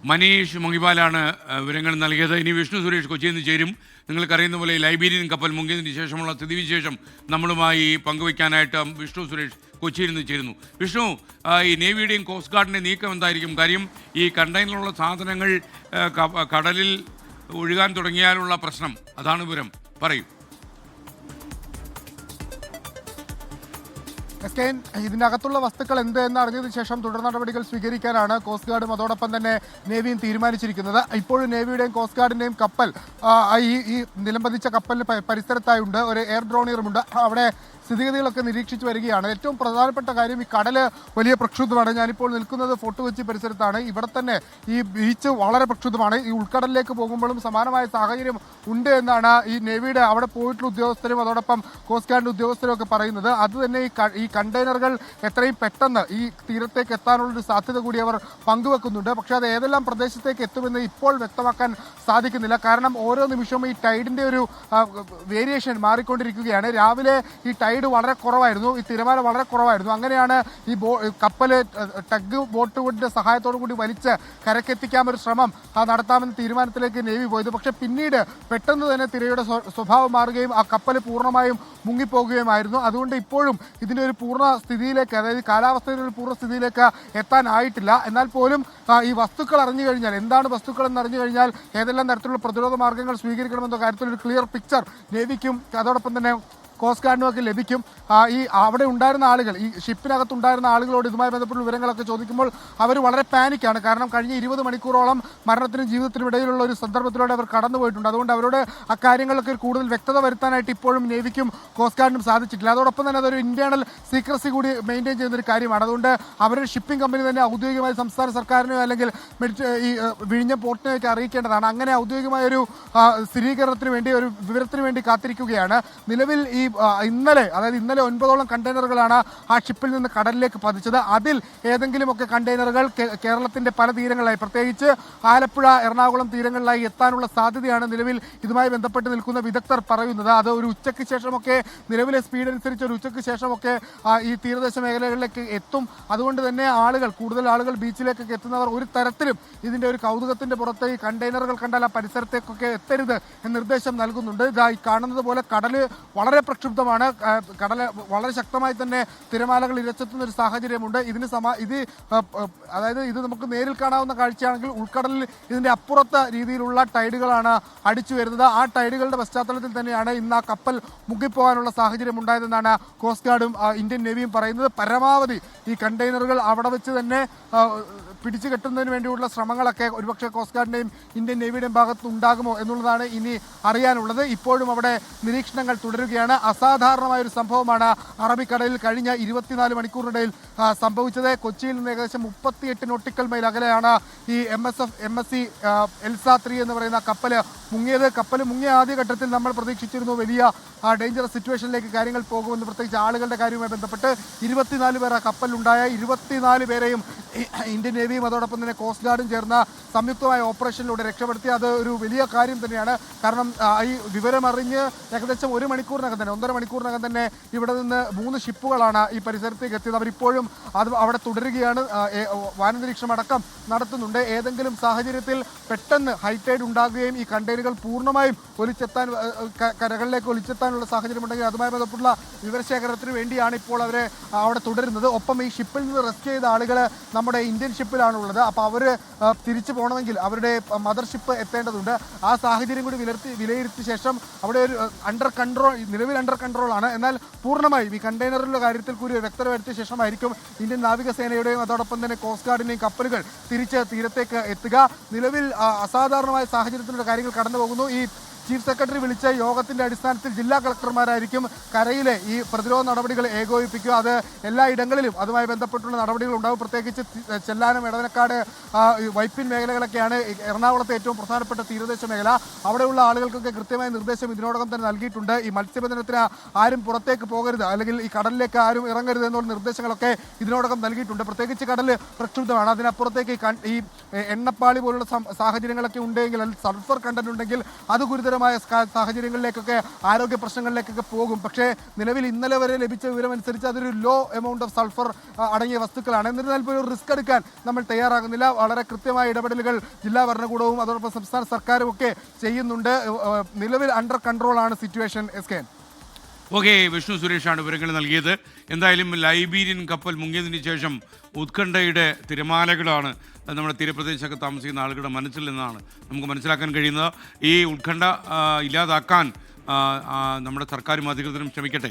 മനീഷ് മൊങ്ങിപാലാണ് വിവരങ്ങൾ നൽകിയത്. ഇനി വിഷ്ണു സുരേഷ് കൊച്ചിയിൽ നിന്ന് ചേരും. നിങ്ങൾക്കറിയുന്ന പോലെ ലൈബീരിയൻ കപ്പൽ മുങ്ങിയതിന് ശേഷമുള്ള സ്ഥിതിവിശേഷം നമ്മളുമായി പങ്കുവയ്ക്കാനായിട്ട് വിഷ്ണു സുരേഷ് കൊച്ചിയിൽ നിന്ന് ചേരുന്നു. വിഷ്ണു, ഈ നേവിയുടെയും കോസ്റ്റ് ഗാർഡിൻ്റെ നീക്കം എന്തായിരിക്കും? കാര്യം ഈ കണ്ടെയ്നറിലുള്ള സാധനങ്ങൾ കടലിൽ ഒഴുകാൻ തുടങ്ങിയാലുള്ള പ്രശ്നം, അതാണ് വിവരം. പറയൂ. ഇതിനകത്തുള്ള വസ്തുക്കൾ എന്ത് എന്ന് അറിഞ്ഞതിന് ശേഷം തുടർ നടപടികൾ സ്വീകരിക്കാനാണ് കോസ്റ്റ് ഗാർഡും അതോടൊപ്പം തന്നെ നേവിയും തീരുമാനിച്ചിരിക്കുന്നത്. ഇപ്പോഴും നേവിയുടെയും കോസ്റ്റ് ഗാർഡിന്റെയും കപ്പൽ ഈ നിലംപതിച്ച കപ്പലിന് പരിസരത്തായുണ്ട്. ഒരു എയർ ഡ്രോണിയറുമുണ്ട്. അവിടെ സ്ഥിതിഗതികളൊക്കെ നിരീക്ഷിച്ചു വരികയാണ്. ഏറ്റവും പ്രധാനപ്പെട്ട കാര്യം, ഈ കടല് വലിയ പ്രക്ഷുബ്ധമാണ്. ഞാനിപ്പോൾ നിൽക്കുന്നത് ഫോർട്ട് കൊച്ചി പരിസരത്താണ്. ഇവിടെ തന്നെ ഈ ബീച്ച് വളരെ പ്രക്ഷുബ്ധമാണ്. ഈ ഉൾക്കടലിലേക്ക് പോകുമ്പോഴും സമാനമായ സാഹചര്യം ഉണ്ട് എന്നാണ് ഈ നേവിയുടെ അവിടെ പോയിട്ടുള്ള ഉദ്യോഗസ്ഥരും അതോടൊപ്പം കോസ്റ്റ് ഗാർഡിന്റെ ഉദ്യോഗസ്ഥരും ഒക്കെ പറയുന്നത്. അത് തന്നെ ഈ കണ്ടെയ്നറുകൾ എത്രയും പെട്ടെന്ന് ഈ തീരത്തേക്ക് എത്താനുള്ളൊരു സാധ്യത കൂടി അവർ പങ്കുവെക്കുന്നുണ്ട്. പക്ഷേ അത് ഏതെല്ലാം പ്രദേശത്തേക്ക് എത്തുമെന്ന് ഇപ്പോൾ വ്യക്തമാക്കാൻ സാധിക്കുന്നില്ല. കാരണം ഓരോ നിമിഷവും ഈ ടൈഡിന്റെ ഒരു വേരിയേഷൻ മാറിക്കൊണ്ടിരിക്കുകയാണ്. രാവിലെ ഈ ടൈഡ് വളരെ കുറവായിരുന്നു, ഈ തിരമാല വളരെ കുറവായിരുന്നു. അങ്ങനെയാണ് ഈ കപ്പല് ടഗ് ബോട്ടുകളുടെ സഹായത്തോടു കൂടി വലിച്ച് കരക്കെത്തിക്കാമൊരു ശ്രമം നടത്താമെന്ന തീരുമാനത്തിലേക്ക് നേവി പോയത്. പക്ഷെ പിന്നീട് പെട്ടെന്ന് തന്നെ തിരയുടെ സ്വഭാവം മാറുകയും ആ കപ്പൽ പൂർണ്ണമായും മുങ്ങിപ്പോകുകയുമായിരുന്നു. അതുകൊണ്ട് ഇപ്പോഴും ഇതിൻ്റെ ഒരു പൂർണ്ണ സ്ഥിതിയിലേക്ക്, അതായത് കാലാവസ്ഥയുടെ ഒരു പൂർണ്ണ സ്ഥിതിയിലേക്ക് എത്താനായിട്ടില്ല. എന്നാൽ പോലും ഈ വസ്തുക്കൾ അറിഞ്ഞു കഴിഞ്ഞാൽ, എന്താണ് വസ്തുക്കൾ എന്ന് അറിഞ്ഞു കഴിഞ്ഞാൽ ഏതെല്ലാം തരത്തിലുള്ള പ്രതിരോധ മാർഗ്ഗങ്ങൾ സ്വീകരിക്കണമെന്ന കാര്യത്തിലൊരു ക്ലിയർ പിക്ചർ നേവിക്കും അതോടൊപ്പം തന്നെ കോസ്റ്റ് ഗാർഡിനുമൊക്കെ ലഭിക്കും. ഈ അവിടെ ഉണ്ടായിരുന്ന ആളുകൾ, ഈ ഷിപ്പിനകത്തുണ്ടായിരുന്ന ആളുകളോട് ഇതുമായി ബന്ധപ്പെട്ട വിവരങ്ങളൊക്കെ ചോദിക്കുമ്പോൾ അവർ വളരെ പാനിക്കാണ്. കാരണം കഴിഞ്ഞ 20 മണിക്കൂറോളം മരണത്തിനും ജീവിതത്തിനും ഇടയിലുള്ള ഒരു സന്ദർഭത്തിലൂടെ അവർ കടന്നുപോയിട്ടുണ്ട്. അതുകൊണ്ട് അവരോട് അക്കാര്യങ്ങളൊക്കെ കൂടുതൽ വ്യക്തത വരുത്താനായിട്ട് ഇപ്പോഴും നേവിക്കും കോസ്റ്റ് ഗാർഡിനും സാധിച്ചിട്ടില്ല. അതോടൊപ്പം തന്നെ അതൊരു ഇന്റേണൽ സീക്രസി കൂടി മെയിൻറ്റെയിൻ ചെയ്യുന്നൊരു കാര്യമാണ്. അതുകൊണ്ട് അവരുടെ ഷിപ്പിംഗ് കമ്പനി തന്നെ ഔദ്യോഗികമായി സംസ്ഥാന സർക്കാരിനെയോ അല്ലെങ്കിൽ ഈ വിഴിഞ്ഞം പോർട്ടിനെയൊക്കെ അറിയിക്കേണ്ടതാണ്. അങ്ങനെ ഔദ്യോഗികമായൊരു സ്ഥിരീകരണത്തിന് വേണ്ടി, ഒരു വിവരത്തിന് വേണ്ടി കാത്തിരിക്കുകയാണ്. നിലവിൽ ഈ ഇന്നലെ 9ഓളം കണ്ടെയ്നറുകളാണ് ആ ഷിപ്പിൽ നിന്ന് കടലിലേക്ക് പതിച്ചത്. അതിൽ ഏതെങ്കിലുമൊക്കെ കണ്ടെയ്നറുകൾ കേരളത്തിന്റെ പല തീരങ്ങളിലായി, പ്രത്യേകിച്ച് ആലപ്പുഴ, എറണാകുളം തീരങ്ങളിലായി എത്താനുള്ള സാധ്യതയാണ് നിലവിൽ ഇതുമായി ബന്ധപ്പെട്ട് നിൽക്കുന്ന വിദഗ്ധർ പറയുന്നത്. അത് ഒരു ഉച്ചയ്ക്ക് ശേഷമൊക്കെ, നിലവിലെ സ്പീഡ് അനുസരിച്ച് ഒരു ഉച്ചയ്ക്ക് ശേഷമൊക്കെ ഈ തീരദേശ മേഖലകളിലേക്ക് എത്തും. അതുകൊണ്ട് തന്നെ കൂടുതൽ ആളുകൾ ബീച്ചിലേക്കൊക്കെ എത്തുന്നവർ ഒരു തരത്തിലും ഇതിന്റെ ഒരു കൗതുകത്തിന്റെ പുറത്ത് ഈ കണ്ടെയ്നറുകൾ കണ്ടാൽ ആ പരിസരത്തേക്കൊക്കെ എത്തരുത് എന്ന നിർദ്ദേശം നൽകുന്നുണ്ട്. ഈ കാണുന്നത് പോലെ കടല് വളരെ പ്രക്ഷുബ്ധമാണ്. കടൽ വളരെ ശക്തമായി തന്നെ തിരമാലകൾ ഇരച്ചെത്തുന്ന ഒരു സാഹചര്യമുണ്ട്. ഇത് നമുക്ക് നേരിൽ കാണാവുന്ന കാഴ്ചയാണെങ്കിൽ ഉൾക്കടലിൽ ഇതിന്റെ അപ്പുറത്തെ രീതിയിലുള്ള ടൈഡുകളാണ് അടിച്ചു വരുന്നത്. ആ ടൈഡുകളുടെ പശ്ചാത്തലത്തിൽ തന്നെയാണ് ഇന്ന് ആ കപ്പൽ മുങ്ങിപ്പോകാനുള്ള സാഹചര്യം ഉണ്ടായതെന്നാണ് കോസ്റ്റ് ഗാർഡും ഇന്ത്യൻ നേവിയും പറയുന്നത്. പരമാവധി ഈ കണ്ടെയ്നറുകൾ അവിടെ വെച്ച് തന്നെ പിടിച്ചു കെട്ടുന്നതിന് വേണ്ടിയുള്ള ശ്രമങ്ങളൊക്കെ ഒരുപക്ഷെ കോസ്റ്റ് ഗാർഡിന്റെയും ഇന്ത്യൻ നേവിയുടെയും ഭാഗത്ത് ഉണ്ടാകുമോ എന്നുള്ളതാണ് ഇനി അറിയാനുള്ളത്. ഇപ്പോഴും അവിടെ നിരീക്ഷണങ്ങൾ തുടരുകയാണ്. അസാധാരണമായ ഒരു സംഭവമാണ് അറബിക്കടലിൽ കഴിഞ്ഞ 24 മണിക്കൂറിനിടയിൽ സംഭവിച്ചത്. കൊച്ചിയിൽ നിന്ന് ഏകദേശം 38 നോട്ടിക്കൽ മൈൽ അകലെയാണ് ഈ MSC എൽസ 3 എന്ന് പറയുന്ന കപ്പല് മുങ്ങിയത്. കപ്പൽ മുങ്ങിയ ആദ്യഘട്ടത്തിൽ നമ്മൾ പ്രതീക്ഷിച്ചിരുന്നു വലിയ ഡേഞ്ചറസ് സിറ്റുവേഷനിലേക്ക് കാര്യങ്ങൾ പോകുമെന്ന്. പ്രത്യേകിച്ച് ആളുകളുടെ കാര്യവുമായി ബന്ധപ്പെട്ട് 24 പേർ ആ കപ്പലിലുണ്ടായ 24 പേരെയും ഇന്ത്യൻ നേവിയും അതോടൊപ്പം തന്നെ കോസ്റ്റ് ഗാർഡും ചേർന്ന സംയുക്തമായ ഓപ്പറേഷനിലൂടെ രക്ഷപ്പെടുത്തി. അത് ഒരു വലിയ കാര്യം തന്നെയാണ്. കാരണം ഈ വിവരമറിഞ്ഞ് ഏകദേശം 1 മണിക്കൂറിനകം തന്നെ, 1.5 മണിക്കൂറിനകം തന്നെ ഇവിടെ നിന്ന് 3 ഷിപ്പുകളാണ് ഈ പരിസരത്തേക്ക് എത്തിയത്. അവരിപ്പോഴും അത് അവിടെ തുടരുകയാണ്. വാനനിരീക്ഷണം അടക്കം നടത്തുന്നുണ്ട്. ഏതെങ്കിലും സാഹചര്യത്തിൽ പെട്ടെന്ന് ഹൈറ്റൈഡ് ഉണ്ടാകുകയും ഈ കണ്ടെയ്നറുകൾ പൂർണ്ണമായും കരകളിലേക്ക് ഒലിച്ചെത്താനുള്ള സാഹചര്യമുണ്ടെങ്കിൽ അതുമായി ബന്ധപ്പെട്ടുള്ള വിവരശേഖരണത്തിന് വേണ്ടിയാണ് ഇപ്പോൾ അവരെ അവിടെ തുടരുന്നത്. ഒപ്പം ഈ ഷിപ്പിൽ നിന്ന് റെസ്ക്യൂ ചെയ്ത ആളുകൾ നമ്മുടെ ഇന്ത്യൻ ഷിപ്പിലാണുള്ളത്. അപ്പോൾ അവർ തിരിച്ചു പോകണമെങ്കിൽ അവരുടെ മദർ ഷിപ്പ് എത്തേണ്ടതുണ്ട്. ആ സാഹചര്യം കൂടി വിലയിരുത്തിയ ശേഷം അവിടെ ഒരു നിലവിൽ അണ്ടർ കൺട്രോൾ ആണ്. എന്നാൽ പൂർണ്ണമായും ഈ കണ്ടെയ്നറിന്റെ കാര്യത്തിൽ കൂടി വ്യക്തത വരുത്തിയ ശേഷമായിരിക്കും ഇന്ത്യൻ നാവികസേനയുടെയും അതോടൊപ്പം തന്നെ കോസ്റ്റ് ഗാർഡിന്റെയും കപ്പലുകൾ തിരിച്ച് തീരത്തേക്ക് എത്തുക. നിലവിൽ അസാധാരണമായ സാഹചര്യത്തിലുള്ള കാര്യങ്ങൾ കടന്നു പോകുന്നു. ഈ ചീഫ് സെക്രട്ടറി വിളിച്ച യോഗത്തിന്റെ അടിസ്ഥാനത്തിൽ ജില്ലാ കളക്ടർമാരായിരിക്കും കരയിലെ ഈ പ്രതിരോധ നടപടികൾ ഏകോപിപ്പിക്കുക. അത് എല്ലാ ഇടങ്ങളിലും അതുമായി ബന്ധപ്പെട്ടുള്ള നടപടികൾ ഉണ്ടാകും. പ്രത്യേകിച്ച് ചെല്ലാനം, എടവനക്കാട്, വൈപ്പിൻ മേഖലകളൊക്കെയാണ് എറണാകുളത്തെ ഏറ്റവും പ്രധാനപ്പെട്ട തീരദേശ മേഖല. അവിടെയുള്ള ആളുകൾക്കൊക്കെ കൃത്യമായ നിർദ്ദേശം ഇതിനോടകം തന്നെ നൽകിയിട്ടുണ്ട്. ഈ മത്സ്യബന്ധനത്തിന് ആരും പുറത്തേക്ക് പോകരുത്, അല്ലെങ്കിൽ ഈ കടലിലേക്ക് ആരും ഇറങ്ങരുത് എന്നുള്ള നിർദ്ദേശങ്ങളൊക്കെ ഇതിനോടകം നൽകിയിട്ടുണ്ട്. പ്രത്യേകിച്ച് കടൽ പ്രക്ഷുബ്ധമാണ്. അതിനപ്പുറത്തേക്ക് ഈ എണ്ണപ്പാളി പോലുള്ള സാഹചര്യങ്ങളൊക്കെ ഉണ്ടെങ്കിൽ, അല്ലെങ്കിൽ സൾഫർ കണ്ടന്റ് ഉണ്ടെങ്കിൽ അത് ഗുരുതര ഗുരുതരമായ സാഹചര്യങ്ങളിലേക്കൊക്കെ ആരോഗ്യ പ്രശ്നങ്ങളിലേക്കൊക്കെ പോകും. പക്ഷേ നിലവിൽ ഇന്നലെ വരെ ലഭിച്ച വിവരമനുസരിച്ച് അതൊരു ലോ എമൗണ്ട് ഓഫ് സൾഫർ അടങ്ങിയ വസ്തുക്കളാണ്. എന്നിരുന്നാൽ ഇപ്പോൾ ഒരു റിസ്ക് എടുക്കാൻ നമ്മൾ തയ്യാറാകുന്നില്ല. വളരെ കൃത്യമായ ഇടപെടലുകൾ ജില്ലാ ഭരണകൂടവും അതോടൊപ്പം സംസ്ഥാന സർക്കാരും ഒക്കെ ചെയ്യുന്നുണ്ട്. നിലവിൽ അണ്ടർ കൺട്രോൾ ആണ് സിറ്റുവേഷൻ. SK. ഓക്കെ, വിഷ്ണു സുരേഷാണ് വിവരങ്ങൾ നൽകിയത്. എന്തായാലും ലൈബീരിയൻ കപ്പൽ മുങ്ങിയതിന് ശേഷം ഉത്കണ്ഠയുടെ തിരമാലകളാണ് നമ്മുടെ തീരപ്രദേശത്തൊക്കെ താമസിക്കുന്ന ആളുകളുടെ മനസ്സിൽ നിന്നാണ് നമുക്ക് മനസ്സിലാക്കാൻ കഴിയുന്നത്. ഈ ഉത്കണ്ഠ ഇല്ലാതാക്കാൻ നമ്മുടെ സർക്കാരും അധികൃതരും ശ്രമിക്കട്ടെ.